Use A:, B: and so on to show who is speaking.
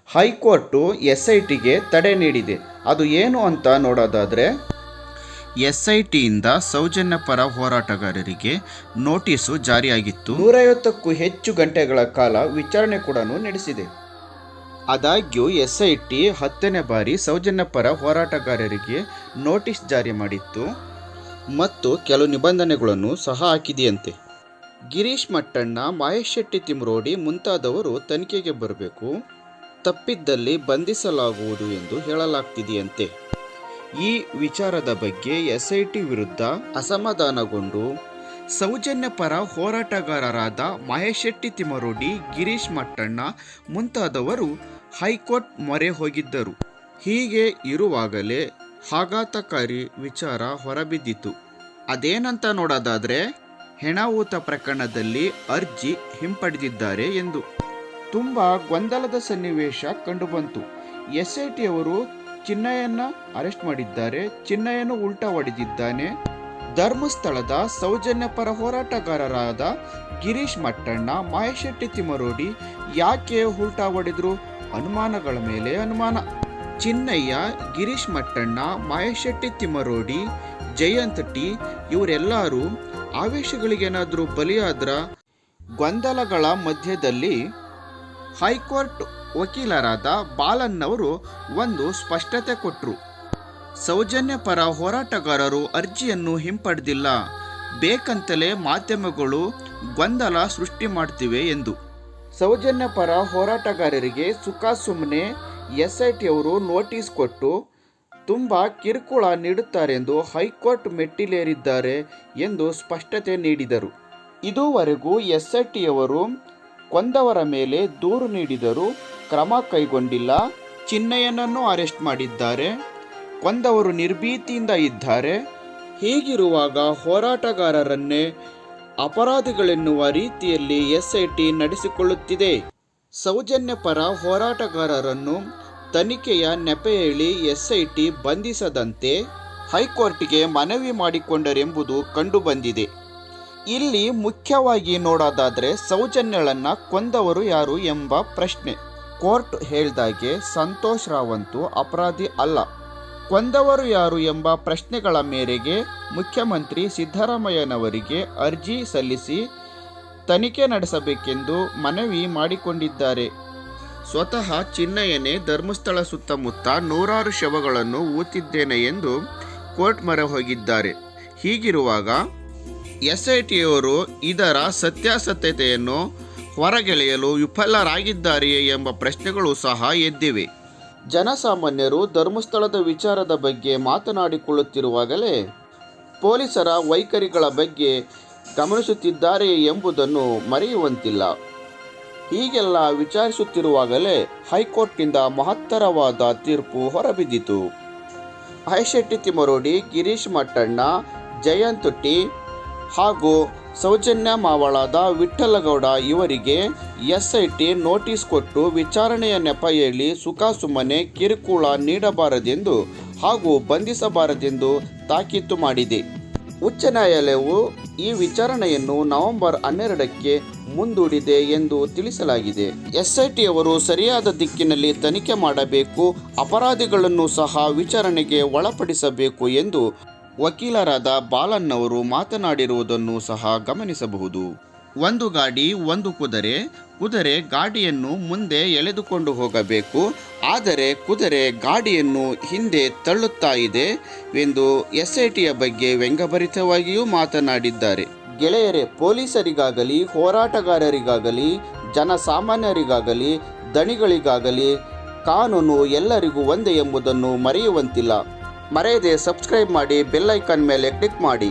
A: High court SITಗೆ ತಡೆ ನೀಡಿದೆ. ಅದು ಏನು ಅಂತ ನೋಡೋದಾದರೆ, SITಯಿಂದ ಸೌಜನ್ಯ ಪರ ಹೋರಾಟಗಾರರಿಗೆ ನೋಟಿಸು ಜಾರಿಯಾಗಿತ್ತು. 150ಕ್ಕೂ ಹೆಚ್ಚು ಗಂಟೆಗಳ ಕಾಲ ವಿಚಾರಣೆ ಕೂಡ ನಡೆಸಿದೆ. ಆದಾಗ್ಯೂ SIT 10ನೇ ಬಾರಿ ಸೌಜನ್ಯ ಪರ ಹೋರಾಟಗಾರರಿಗೆ ನೋಟಿಸ್ ಜಾರಿ ಮಾಡಿತ್ತು ಮತ್ತು ಕೆಲವು ನಿಬಂಧನೆಗಳನ್ನು ಸಹ ಹಾಕಿದೆಯಂತೆ. ಗಿರೀಶ್ ಮಟ್ಟಣ್ಣ, ಮಹೇಶ್ ಶೆಟ್ಟಿ ತಿಮ್ರೋಡಿ ಮುಂತಾದವರು ತನಿಖೆಗೆ ಬರಬೇಕು, ತಪ್ಪಿದ್ದಲ್ಲಿ ಬಂಧಿಸಲಾಗುವುದು ಎಂದು ಹೇಳಲಾಗ್ತಿದೆಯಂತೆ. ಈ ವಿಚಾರದ ಬಗ್ಗೆ SIT ವಿರುದ್ಧ ಅಸಮಾಧಾನಗೊಂಡು ಸೌಜನ್ಯ ಪರ ಹೋರಾಟಗಾರರಾದ ಮಹೇಶ್ ಶೆಟ್ಟಿ ತಿಮರೋಡಿ, ಗಿರೀಶ್ ಮಟ್ಟಣ್ಣ ಮುಂತಾದವರು ಹೈಕೋರ್ಟ್ ಮೊರೆ ಹೋಗಿದ್ದರು. ಹೀಗೆ ಇರುವಾಗಲೇ ಆಘಾತಕಾರಿ ವಿಚಾರ ಹೊರಬಿದ್ದಿತು. ಅದೇನಂತ ನೋಡೋದಾದರೆ, ಹೆಣಾವೂತ ಪ್ರಕರಣದಲ್ಲಿ ಅರ್ಜಿ ಹಿಂಪಡೆದಿದ್ದಾರೆ ಎಂದು ತುಂಬ ಗೊಂದಲದ ಸನ್ನಿವೇಶ ಕಂಡುಬಂತು. SIT ಅವರು ಚಿನ್ನಯ್ಯನ ಅರೆಸ್ಟ್ ಮಾಡಿದ್ದಾರೆ, ಚಿನ್ನಯ್ಯನು ಉಲ್ಟಾ ಹೊಡೆದಿದ್ದಾನೆ. ಧರ್ಮಸ್ಥಳದ ಸೌಜನ್ಯ ಪರ ಹೋರಾಟಗಾರರಾದ ಗಿರೀಶ್ ಮಟ್ಟಣ್ಣ, ಮಹೇಶ್ ಶೆಟ್ಟಿ ತಿಮರೋಡಿ ಯಾಕೆ ಉಲ್ಟಾ ಹೊಡೆದ್ರು? ಅನುಮಾನಗಳ ಮೇಲೆ ಅನುಮಾನ. ಚಿನ್ನಯ್ಯ, ಗಿರೀಶ್ ಮಟ್ಟಣ್ಣ, ಮಹೇಶ್ ಶೆಟ್ಟಿ ತಿಮರೋಡಿ, ಜಯಂತ್ ಟಿ ಇವರೆಲ್ಲರೂ ಆವೇಶಗಳಿಗೇನಾದರೂ ಬಲಿಯಾದ್ರ? ಗೊಂದಲಗಳ ಮಧ್ಯದಲ್ಲಿ ಹೈಕೋರ್ಟ್ ವಕೀಲರಾದ ಬಾಲನ್ನವರು ಒಂದು ಸ್ಪಷ್ಟತೆ ಕೊಟ್ಟರು. ಸೌಜನ್ಯ ಪರ ಹೋರಾಟಗಾರರು ಅರ್ಜಿಯನ್ನು ಹಿಂಪಡೆದಿಲ್ಲ, ಬೇಕಂತಲೇ ಮಾಧ್ಯಮಗಳು ಗೊಂದಲ ಸೃಷ್ಟಿ ಮಾಡ್ತಿವೆ ಎಂದು. ಸೌಜನ್ಯ ಪರ ಹೋರಾಟಗಾರರಿಗೆ ಸುಮ್ಮನೆ SIT ಅವರು ನೋಟಿಸ್ ಕೊಟ್ಟು ತುಂಬ ಕಿರುಕುಳ ನೀಡುತ್ತಾರೆಂದು ಹೈಕೋರ್ಟ್ ಮೆಟ್ಟಿಲೇರಿದ್ದಾರೆ ಎಂದು ಸ್ಪಷ್ಟತೆ ನೀಡಿದರು. ಇದುವರೆಗೂ SIT ಅವರು ಕೊಂದವರ ಮೇಲೆ ದೂರು ನೀಡಿದರೂ ಕ್ರಮ ಕೈಗೊಂಡಿಲ್ಲ. ಚಿನ್ನಯ್ಯನನ್ನು ಅರೆಸ್ಟ್ ಮಾಡಿದ್ದಾರೆ, ಕೊಂದವರು ನಿರ್ಭೀತಿಯಿಂದ ಇದ್ದಾರೆ. ಹೀಗಿರುವಾಗ ಹೋರಾಟಗಾರರನ್ನೇ ಅಪರಾಧಿಗಳೆನ್ನುವ ರೀತಿಯಲ್ಲಿ SIT ನಡೆಸಿಕೊಳ್ಳುತ್ತಿದೆ. ಸೌಜನ್ಯ ಪರ ಹೋರಾಟಗಾರರನ್ನು ತನಿಖೆಯ ನೆಪ ಹೇಳಿ SIT ಬಂಧಿಸದಂತೆ ಹೈಕೋರ್ಟ್ಗೆ ಮನವಿ ಮಾಡಿಕೊಂಡರೆಂಬುದು ಕಂಡುಬಂದಿದೆ. ಇಲ್ಲಿ ಮುಖ್ಯವಾಗಿ ನೋಡೋದಾದರೆ, ಸೌಜನ್ಯಳನ್ನು ಕೊಂದವರು ಯಾರು ಎಂಬ ಪ್ರಶ್ನೆ. ಕೋರ್ಟ್ ಹೇಳ್ದಾಗೆ ಸಂತೋಷ್ ರಾವಂತೂ ಅಪರಾಧಿ ಅಲ್ಲ. ಕೊಂದವರು ಯಾರು ಎಂಬ ಪ್ರಶ್ನೆಗಳ ಮೇರೆಗೆ ಮುಖ್ಯಮಂತ್ರಿ ಸಿದ್ದರಾಮಯ್ಯನವರಿಗೆ ಅರ್ಜಿ ಸಲ್ಲಿಸಿ ತನಿಖೆ ನಡೆಸಬೇಕೆಂದು ಮನವಿ ಮಾಡಿಕೊಂಡಿದ್ದಾರೆ. ಸ್ವತಃ ಚಿನ್ನಯ್ಯನೇ ಧರ್ಮಸ್ಥಳ ಸುತ್ತಮುತ್ತ ನೂರಾರು ಶವಗಳನ್ನು ಊತಿದ್ದೇನೆ ಎಂದು ಕೋರ್ಟ್ ಮೊರೆ ಹೋಗಿದ್ದಾರೆ. ಹೀಗಿರುವಾಗ SIT ಅವರು ಇದರ ಸತ್ಯಾಸತ್ಯತೆಯನ್ನು ಹೊರಗೆಳೆಯಲು ವಿಫಲರಾಗಿದ್ದಾರೆಯೇ ಎಂಬ ಪ್ರಶ್ನೆಗಳು ಸಹ ಎದ್ದಿವೆ. ಜನಸಾಮಾನ್ಯರು ಧರ್ಮಸ್ಥಳದ ವಿಚಾರದ ಬಗ್ಗೆ ಮಾತನಾಡಿಕೊಳ್ಳುತ್ತಿರುವಾಗಲೇ ಪೊಲೀಸರ ವೈಖರಿಗಳ ಬಗ್ಗೆ ಗಮನಿಸುತ್ತಿದ್ದಾರೆ ಎಂಬುದನ್ನು ಮರೆಯುವಂತಿಲ್ಲ. ಹೀಗೆಲ್ಲ ವಿಚಾರಿಸುತ್ತಿರುವಾಗಲೇ ಹೈಕೋರ್ಟ್ನಿಂದ ಮಹತ್ತರವಾದ ತೀರ್ಪು ಹೊರಬಿದ್ದಿತು. ಮಹೇಶ್ ಶೆಟ್ಟಿ ತಿಮರೋಡಿ, ಗಿರೀಶ್ ಮಟ್ಟಣ್ಣ, ಜಯಂತ್ ಟಿ ಹಾಗೂ ಸೌಜನ್ಯ ಮಾವಳದ ವಿಠ್ಠಲಗೌಡ ಇವರಿಗೆ SIT ನೋಟಿಸ್ ಕೊಟ್ಟು ವಿಚಾರಣೆಯ ನೆಪ ಹೇಳಿ ಸುಮ್ಮನೆ ಕಿರುಕುಳ ನೀಡಬಾರದೆಂದು ಹಾಗೂ ಬಂಧಿಸಬಾರದೆಂದು ತಾಕೀತು ಮಾಡಿದೆ. ಉಚ್ಚ ನ್ಯಾಯಾಲಯವು ಈ ವಿಚಾರಣೆಯನ್ನು ನವೆಂಬರ್ 12ಕ್ಕೆ ಮುಂದೂಡಿದೆ ಎಂದು ತಿಳಿಸಲಾಗಿದೆ. SIT ಅವರು ಸರಿಯಾದ ದಿಕ್ಕಿನಲ್ಲಿ ತನಿಖೆ ಮಾಡಬೇಕು, ಅಪರಾಧಿಗಳನ್ನು ಸಹ ವಿಚಾರಣೆಗೆ ಒಳಪಡಿಸಬೇಕು ಎಂದು ವಕೀಲರಾದ ಬಾಲನ್ನವರು ಮಾತನಾಡಿರುವುದನ್ನು ಸಹ ಗಮನಿಸಬಹುದು. ಒಂದು ಗಾಡಿ ಒಂದು ಕುದುರೆ ಗಾಡಿಯನ್ನು ಮುಂದೆ ಎಳೆದುಕೊಂಡು ಹೋಗಬೇಕು, ಆದರೆ ಕುದುರೆ ಗಾಡಿಯನ್ನು ಹಿಂದೆ ತಳ್ಳುತ್ತಾ ಇದೆ ಎಂದು SITಯ ಬಗ್ಗೆ ವ್ಯಂಗ್ಯಭರಿತವಾಗಿಯೂ ಮಾತನಾಡಿದ್ದಾರೆ. ಗೆಳೆಯರೇ, ಪೊಲೀಸರಿಗಾಗಲಿ, ಹೋರಾಟಗಾರರಿಗಾಗಲಿ, ಜನಸಾಮಾನ್ಯರಿಗಾಗಲಿ, ದಣಿಗಳಿಗಾಗಲಿ ಕಾನೂನು ಎಲ್ಲರಿಗೂ ಒಂದೇ ಎಂಬುದನ್ನು ಮರೆಯುವಂತಿಲ್ಲ. ಮರೆಯದೆ ಸಬ್ಸ್ಕ್ರೈಬ್ ಮಾಡಿ, ಬೆಲ್ ಐಕಾನ್ ಮೇಲೆ ಕ್ಲಿಕ್ ಮಾಡಿ.